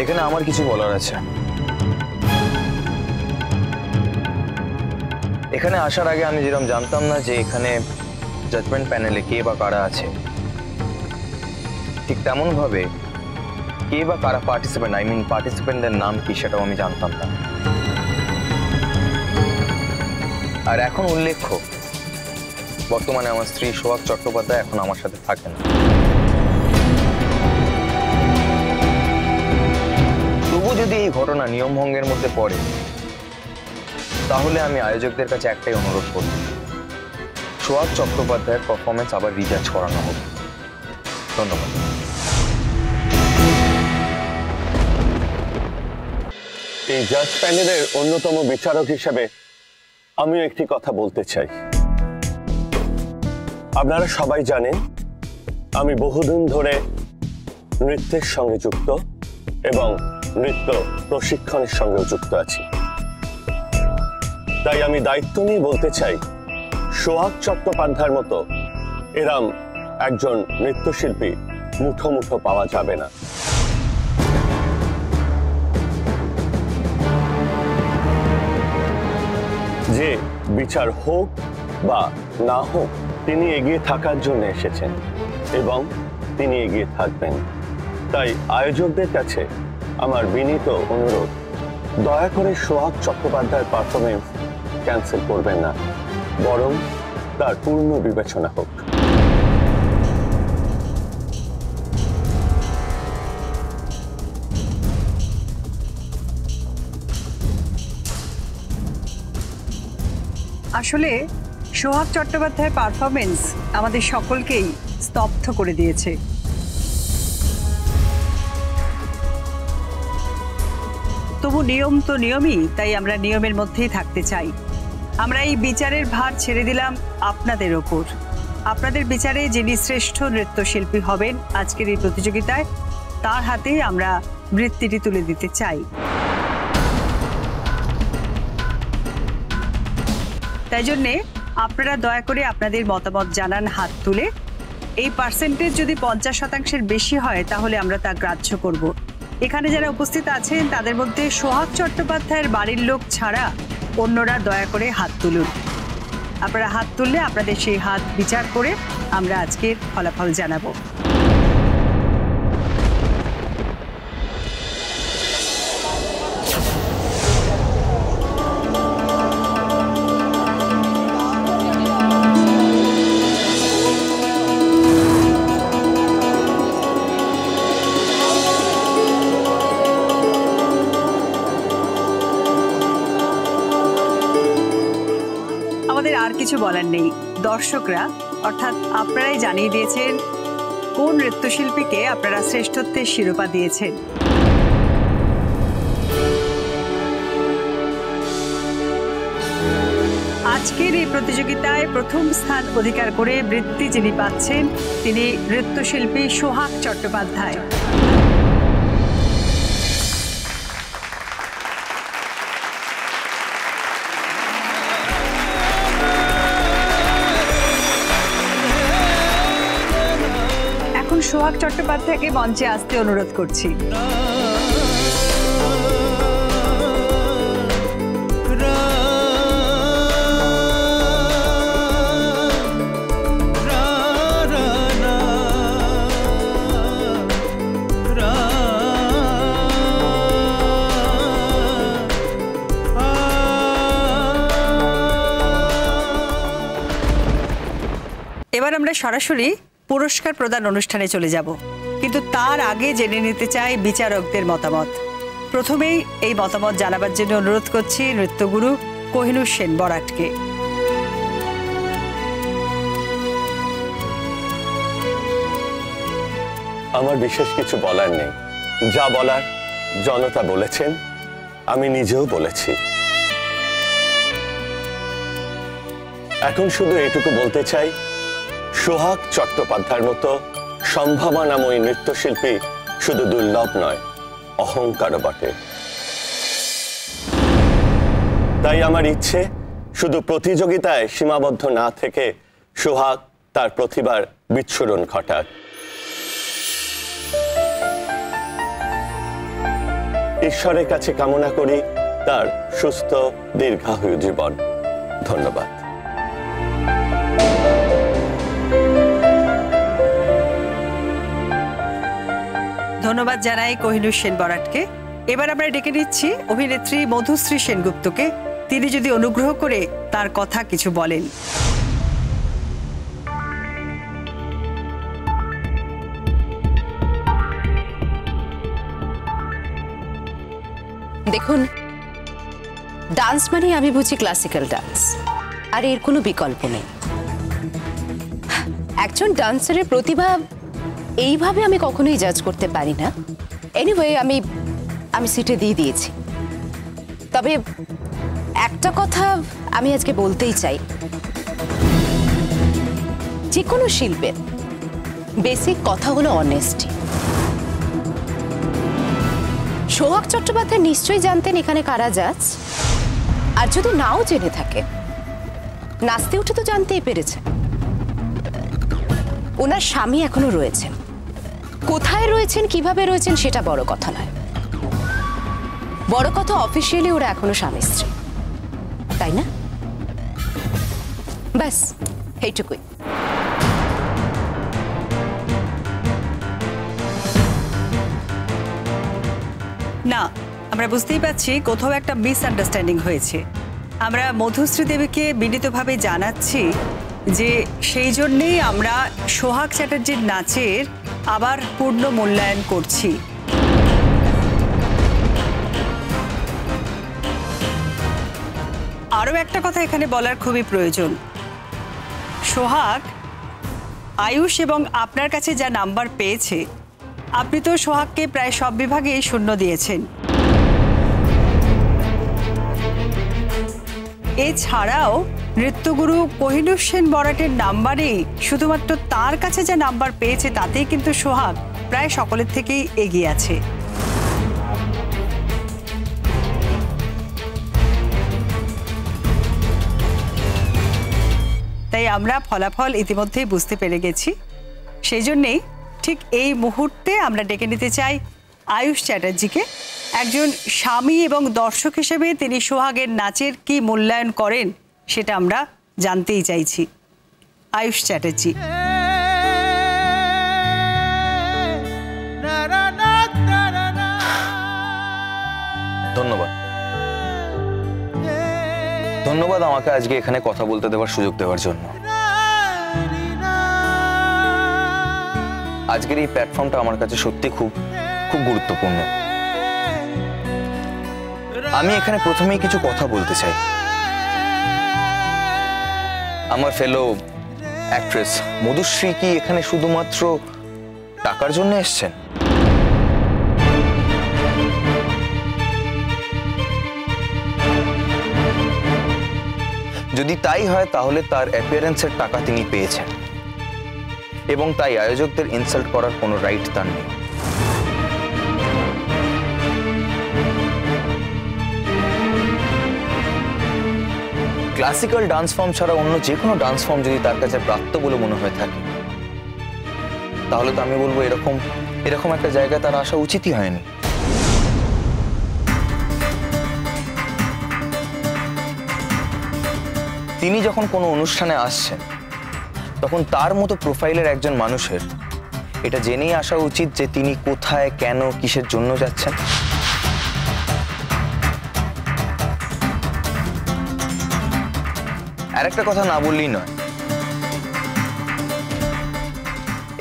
এখানে আমার কিছু বলার আছে। এখানে আসার আগে আমি যেরকম জানতাম না যে এখানে জাজমেন্ট প্যানেলে কে বা কারা আছে, ঠিক তেমন ভাবে কে বা কারা পার্টিসিপেন্টদের নাম কি সেটাও আমি জানতাম না। আর এখন উল্লেখ্য, বর্তমানে আমার স্ত্রী সোহাগ চট্টোপাধ্যায় এখন আমার সাথে থাকেন। তবু যদি এই ঘটনা নিয়ম ভঙ্গের মধ্যে পড়ে, তাহলে আমি আয়োজকদের কাছে একটাই অনুরোধ করব, সোহাগ চট্টোপাধ্যায়ের পারফরমেন্স আবার রিজাজ করানো হোক। ধন্যবাদ। এই জাজ প্যানেলের অন্যতম বিচারক হিসেবে আমিও একটি কথা বলতে চাই। আপনারা সবাই জানেন আমি বহুদিন ধরে নৃত্যের সঙ্গে যুক্ত এবং নৃত্য প্রশিক্ষণের সঙ্গেও যুক্ত আছি। তাই আমি দায়িত্ব নিয়ে বলতে চাই, সোহাগ চট্টোপাধ্যায়ের মতো এরম একজন নৃত্যশিল্পী মুঠো মুঠো পাওয়া যাবে না। যে বিচার হোক বা না হোক, তিনি এগিয়ে থাকার জন্য এসেছেন এবং তিনি এগিয়ে থাকবেন। তাই আয়োজকদের কাছে আমার বিনীত অনুরোধ, দয়া করে সোহাগ চট্টোপাধ্যায়ের পারফরমেন্স ক্যান্সেল করবেন না, বরং তার পূর্ণ বিবেচনা হোক। আসলে সোহাগ চট্টোপাধ্যায়ের পারফরমেন্স আমাদের সকলকেই স্তব্ধ করে দিয়েছে। তবু নিয়ম তো নিয়মই, তাই আমরা নিয়মের মধ্যেই থাকতে চাই। আমরা এই বিচারের ভার ছেড়ে দিলাম আপনাদের ওপর। আপনাদের বিচারে যিনি শ্রেষ্ঠ নৃত্যশিল্পী হবেন আজকের এই প্রতিযোগিতায়, তার হাতেই আমরা বৃত্তিটি তুলে দিতে চাই। তাই জন্যে আপনারা দয়া করে আপনাদের মতামত জানান হাত তুলে। এই পার্সেন্টেজ যদি 50% বেশি হয় তাহলে আমরা তা গ্রাহ্য করব। এখানে যারা উপস্থিত আছেন তাদের মধ্যে সোহাগ চট্টোপাধ্যায়ের বাড়ির লোক ছাড়া অন্যরা দয়া করে হাত তুলুন। আপনারা হাত তুললে আপনাদের সেই হাত বিচার করে আমরা আজকের ফলাফল জানাবো। আর কিছু বলার নেই। দর্শকরা অর্থাৎ আপনারাই জানিয়ে দিয়েছেন কোন নৃত্যশিল্পীকে আপনারা শ্রেষ্ঠত্বের শিরোপা দিয়েছেন। আজকের এই প্রতিযোগিতায় প্রথম স্থান অধিকার করে বৃত্তি যিনি পাচ্ছেন তিনি নৃত্যশিল্পী সোহাগ চট্টোপাধ্যায়। সোহাগ চট্টোপাধ্যায়কে মঞ্চে আসতে অনুরোধ করছি। এবার আমরা সরাসরি পুরস্কার প্রদান অনুষ্ঠানে চলে যাব, কিন্তু তার আগে জেনে নিতে চাই বিচারকদের মতামত। প্রথমেই এই মতামত জানাবার জন্য অনুরোধ করছি নৃত্যগুরু কোহিনূর সেন বরাটকে। আমার বিশেষ কিছু বলার নেই, যা বলার জনতা বলেছেন, আমি নিজেও বলেছি। এখন শুধু এটুকু বলতে চাই, সোহাগ চট্টোপাধ্যায়ের মতো সম্ভাবনাময়ী নৃত্যশিল্পী শুধু দুর্লভ নয়, অহংকারও বটে। তাই আমার ইচ্ছে শুধু প্রতিযোগিতায় সীমাবদ্ধ না থেকে সোহাগ তার প্রতিভার বিচ্ছুরণ ঘটাক। ঈশ্বরের কাছে কামনা করি তার সুস্থ দীর্ঘায়ু জীবন। ধন্যবাদ। ধন্যবাদ জানাই কোহিনূর সেন বরাটকে। এবার আমরা ডেকে নিচ্ছি অভিনেত্রী মধুশ্রী সেনগুপ্তকে। তিনি যদি অনুগ্রহ করে তার কথা কিছু বলেন। দেখুন, ডান্স মানে আমি বুঝি ক্লাসিক্যাল ডান্স, আর এর কোনো বিকল্প নেই। একজন ডান্সারের প্রতিভা এইভাবে আমি কখনোই জাজ করতে পারি না। এনিওয়ে, আমি সিটে দিয়ে দিয়েছি। তবে একটা কথা আমি আজকে বলতেই চাই, যে কোনো শিল্পের বেসিক কথা হলো অনেস্টি। সোহাগ চট্টোপাধ্যায় নিশ্চয়ই জানতেন এখানে কারা জাজ, আর যদি নাও জেনে থাকে, নাচতে উঠে তো জানতেই পেরেছে। ওনার স্বামী এখনো রয়েছেন, কোথায় রয়েছেন, কিভাবে রয়েছেন সেটা বড় কথা নয়। বড় কথা অফিসিয়ালি ওরা এখনো স্বামী স্ত্রী, তাই না? ব্যাস এইটুকুই। না, আমরা বুঝতেই পারছি কোথাও একটা মিসআন্ডারস্ট্যান্ডিং হয়েছে। আমরা মধুশ্রী দেবীকে বিনীতভাবে জানাচ্ছি যে সেই জন্যেই আমরা সোহাগ চ্যাটার্জির নাচের আবার পূর্ণ মূল্যায়ন করছি। আরও একটা কথা এখানে বলার খুবই প্রয়োজন। সোহাগ, আয়ুষ এবং আপনার কাছে যা নাম্বার পেয়েছে, আপনি তো সোহাগকে প্রায় সব বিভাগেই শূন্য দিয়েছেন। এছাড়াও নৃত্যগুরু কোহিনূর সেন বরাটের নাম্বারেই শুধুমাত্র তার কাছে যা নাম্বার পেয়েছে তাতেই কিন্তু সোহাগ প্রায় সকলের থেকেই এগিয়ে আছে। তাই আমরা ফলাফল ইতিমধ্যেই বুঝতে পেরে গেছি। সেই জন্যেই ঠিক এই মুহূর্তে আমরা ডেকে নিতে চাই আয়ুষ চ্যাটার্জিকে। একজন স্বামী এবং দর্শক হিসেবে তিনি সোহাগের নাচের কি মূল্যায়ন করেন সেটা আমরা জানতেই চাইছি। আয়ুষ চ্যাটার্জি। ধন্যবাদ। ধন্যবাদ আমাকে আজকে এখানে কথা বলতে দেওয়ার সুযোগ দেওয়ার জন্য। আজকের এই প্ল্যাটফর্মটা আমার কাছে সত্যি খুব খুব গুরুত্বপূর্ণ। আমি এখানে প্রথমেই কিছু কথা বলতে চাই। আমার ফেলো অ্যাক্ট্রেস মধুশ্রী কি এখানে শুধুমাত্র টাকার জন্য এসেছেন? যদি তাই হয় তাহলে তার অ্যাপিয়ারেন্সের টাকা তিনি পেয়েছেন এবং তাই আয়োজকদের ইনসাল্ট করার কোনো রাইট তার নেই। ক্লাসিক্যাল ডান্স ফর্ম ছাড়া অন্য যে কোনো ডান্স ফর্ম যদি তার কাছে প্রাপ্ত বলে মনে হয়ে থাকে, তাহলে তো আমি বলবো এরকম একটা জায়গায় তার আসা উচিতই হয়নি। তিনি যখন কোনো অনুষ্ঠানে আসছেন তখন তার মতো প্রোফাইলের একজন মানুষের এটা জেনেই আসা উচিত যে তিনি কোথায়, কেন, কিসের জন্য যাচ্ছেন। আর একটা কথা না বললেই নয়,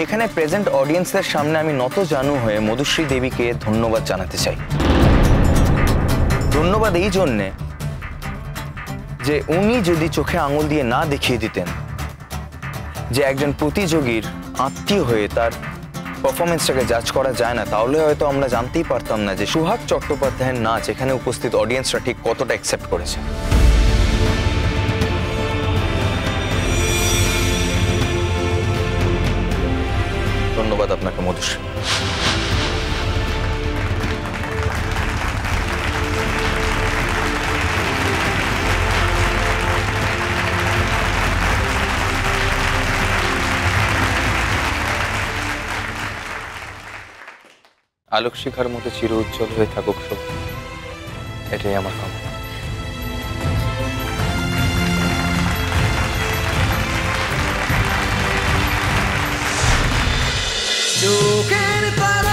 এখানে প্রেজেন্ট অডিয়েন্সদের সামনে আমি নত জানু হয়ে মধুশ্রী দেবীকে ধন্যবাদ জানাতে চাই। ধন্যবাদ এই জন্যে যে উনি যদি চোখে আঙুল দিয়ে না দেখিয়ে দিতেন যে একজন প্রতিযোগীর আত্মীয় হয়ে তার পারফরমেন্সটাকে জাজ করা যায় না, তাহলে হয়তো আমরা জানতেই পারতাম না যে সোহাগ চট্টোপাধ্যায়ের নাচ এখানে উপস্থিত অডিয়েন্সরা ঠিক কতটা অ্যাকসেপ্ট করেছে। ধন্যবাদ আপনাকে মধুশ্রী। আলোক শিখার মতো চির উজ্জ্বল হয়ে থাকুক সব, এটাই আমার কামনা। চোখের তারা